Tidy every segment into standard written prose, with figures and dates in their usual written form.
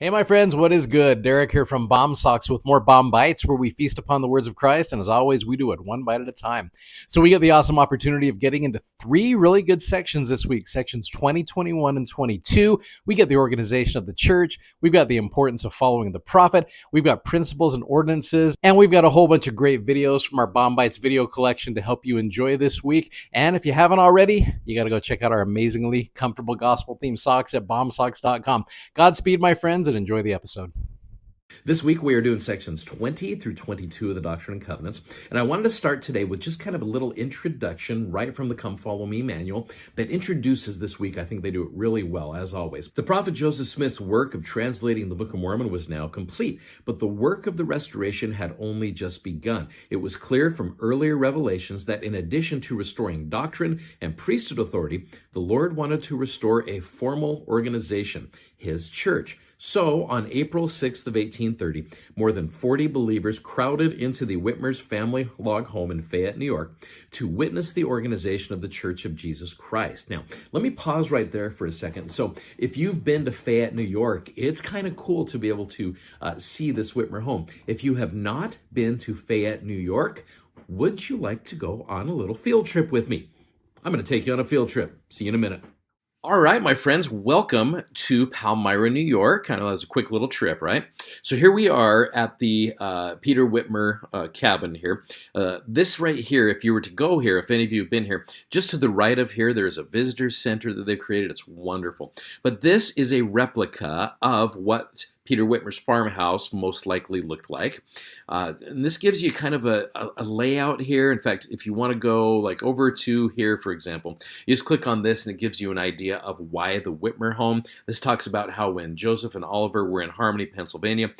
Hey, my friends, what is good? Derek here from Bomb Socks with more Bomb Bites, where we feast upon the words of Christ. And as always, we do it one bite at a time. So we get the awesome opportunity of getting into three really good sections this week, sections 20, 21, and 22. We get the organization of the church. We've got the importance of following the prophet. We've got principles and ordinances. And we've got a whole bunch of great videos from our Bomb Bites video collection to help you enjoy this week. And if you haven't already, you got to go check out our amazingly comfortable gospel-themed socks at bombsocks.com. Godspeed, my friends, and enjoy the episode. This week we are doing sections 20 through 22 of the Doctrine and Covenants, and I wanted to start today with just kind of a little introduction right from the Come Follow Me manual that introduces this week. I think they do it really well, as always. The prophet Joseph Smith's work of translating the Book of Mormon was now complete, but the work of the restoration had only just begun. It was clear from earlier revelations that in addition to restoring doctrine and priesthood authority, the Lord wanted to restore a formal organization, his church. So, on April 6th of 1830, more than 40 believers crowded into the Whitmer's family log home in Fayette, New York, to witness the organization of the Church of Jesus Christ. Now, let me pause right there for a second. So, if you've been to Fayette, New York, it's kind of cool to be able to see this Whitmer home. If you have not been to Fayette, New York, would you like to go on a little field trip with me? I'm going to take you on a field trip. See you in a minute. All right, my friends, welcome to Palmyra, New York. I know that was a quick little trip, right? So here we are at the Peter Whitmer cabin here. This right here, if you were to go here, if any of you have been here, just to the right of here, there's a visitor center that they've created. It's wonderful. But this is a replica of what Peter Whitmer's farmhouse most likely looked like. And this gives you kind of a layout here. In fact, if you want to go like over to here, for example, you just click on this and it gives you an idea of why the Whitmer home. This talks about how when Joseph and Oliver were in Harmony, Pennsylvania,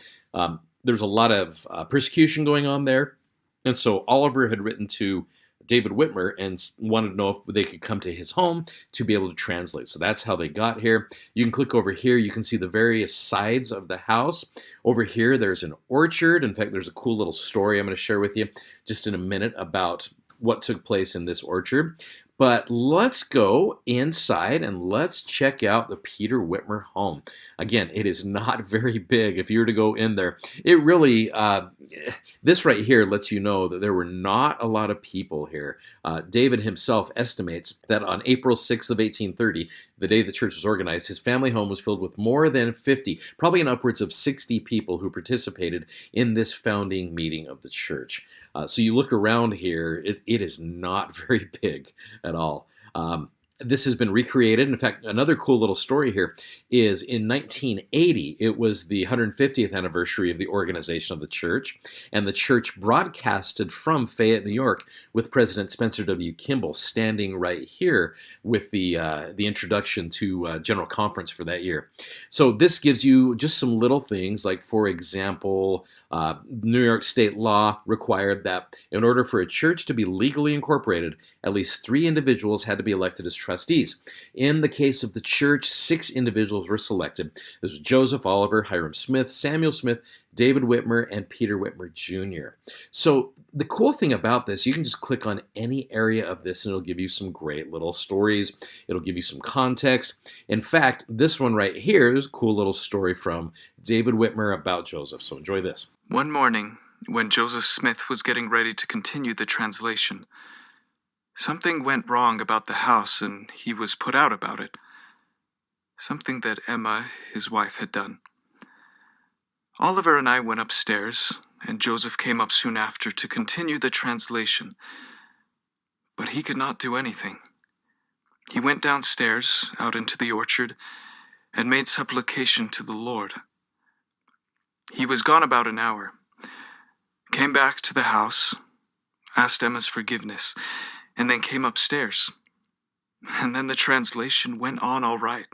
there's a lot of persecution going on there. And so Oliver had written to David Whitmer and wanted to know if they could come to his home to be able to translate. So that's how they got here. You can click over here. You can see the various sides of the house. Over here, there's an orchard. In fact, there's a cool little story I'm going to share with you just in a minute about what took place in this orchard. But let's go inside and let's check out the Peter Whitmer home. Again, it is not very big. If you were to go in there, it really, this right here lets you know that there were not a lot of people here. David himself estimates that on April 6th of 1830, the day the church was organized, his family home was filled with more than 50, probably in upwards of 60 people who participated in this founding meeting of the church. So you look around here, it is not very big at all. This has been recreated. In fact, another cool little story here is in 1980, it was the 150th anniversary of the organization of the church, and the church broadcasted from Fayette, New York, with President Spencer W. Kimball standing right here with the introduction to General Conference for that year. So this gives you just some little things, like, for example, New York state law required that in order for a church to be legally incorporated, at least 3 individuals had to be elected as trustees. In the case of the church, 6 individuals were selected. This was Joseph Oliver, Hiram Smith, Samuel Smith, David Whitmer, and Peter Whitmer Jr. So the cool thing about this, you can just click on any area of this and it'll give you some great little stories. It'll give you some context. In fact, this one right here is a cool little story from David Whitmer about Joseph. So enjoy this. One morning, when Joseph Smith was getting ready to continue the translation, something went wrong about the house and he was put out about it. Something that Emma, his wife, had done. Oliver and I went upstairs, and Joseph came up soon after to continue the translation. But he could not do anything. He went downstairs, out into the orchard, and made supplication to the Lord. He was gone about an hour, came back to the house, asked Emma's forgiveness, and then came upstairs. And then the translation went on all right.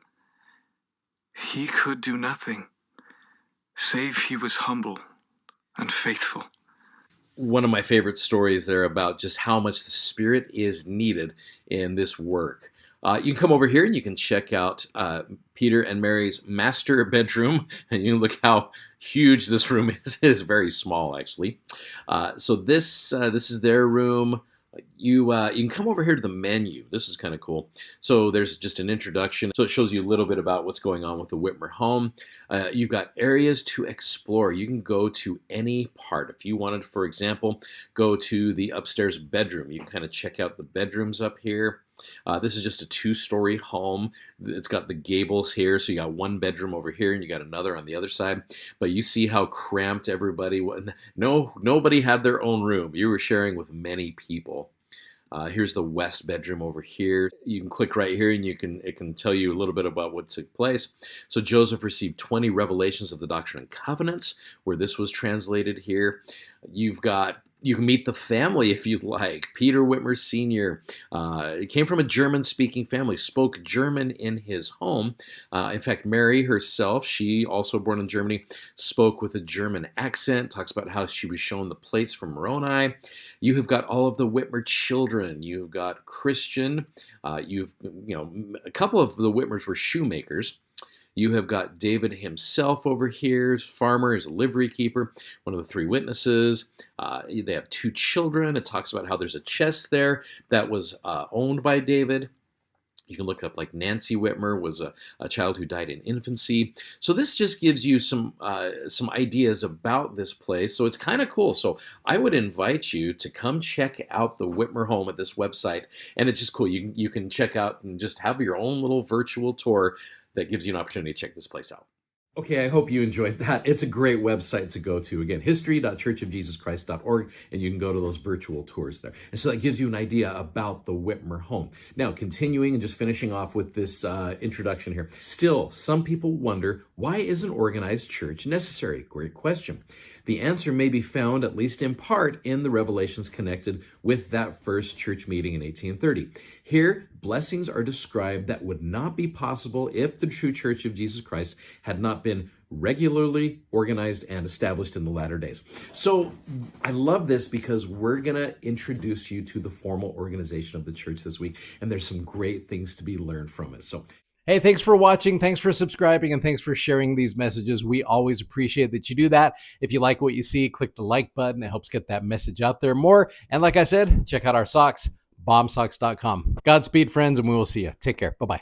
He could do nothing, save he was humble and faithful. One of my favorite stories there about just how much the Spirit is needed in this work. You can come over here and you can check out Peter and Mary's master bedroom, and you can look how huge this room is. It is very small, actually. So this is their room. You can come over here to the menu. This is kind of cool. So there's just an introduction. So it shows you a little bit about what's going on with the Whitmer home. You've got areas to explore. You can go to any part. If you wanted, for example, go to the upstairs bedroom, you can kind of check out the bedrooms up here. This is just a two-story home. It's got the gables here, so you got one bedroom over here, and you got another on the other side. But you see how cramped everybody was. No, nobody had their own room. You were sharing with many people. Here's the west bedroom over here. You can click right here and it can tell you a little bit about what took place. So Joseph received 20 revelations of the Doctrine and Covenants, where this was translated here. You can meet the family if you'd like. Peter Whitmer Sr. It came from a German-speaking family, spoke German in his home. In fact, Mary herself, she also born in Germany, spoke with a German accent, talks about how she was shown the plates from Moroni. You have got all of the Whitmer children. You've got Christian. A couple of the Whitmers were shoemakers. You have got David himself over here, farmer, is a livery keeper, one of the three witnesses. They have two children. It talks about how there's a chest there that was owned by David. You can look up like Nancy Whitmer was a child who died in infancy. So this just gives you some ideas about this place. So it's kind of cool. So I would invite you to come check out the Whitmer home at this website. And it's just cool. You can check out and just have your own little virtual tour that gives you an opportunity to check this place out. Okay, I hope you enjoyed that. It's a great website to go to. Again, history.churchofjesuschrist.org, and you can go to those virtual tours there. And so that gives you an idea about the Whitmer home. Now, continuing and just finishing off with this introduction here. Still, some people wonder, why is an organized church necessary? Great question. The answer may be found, at least in part, in the revelations connected with that first church meeting in 1830. Here, blessings are described that would not be possible if the true Church of Jesus Christ had not been regularly organized and established in the latter days. So I love this because we're going to introduce you to the formal organization of the church this week, and there's some great things to be learned from it. So hey, thanks for watching, thanks for subscribing, and thanks for sharing these messages. We always appreciate that you do that. If you like what you see, click the like button. It helps get that message out there more. And like I said, check out our socks, bombsocks.com. Godspeed, friends, and we will see you. Take care. Bye-bye.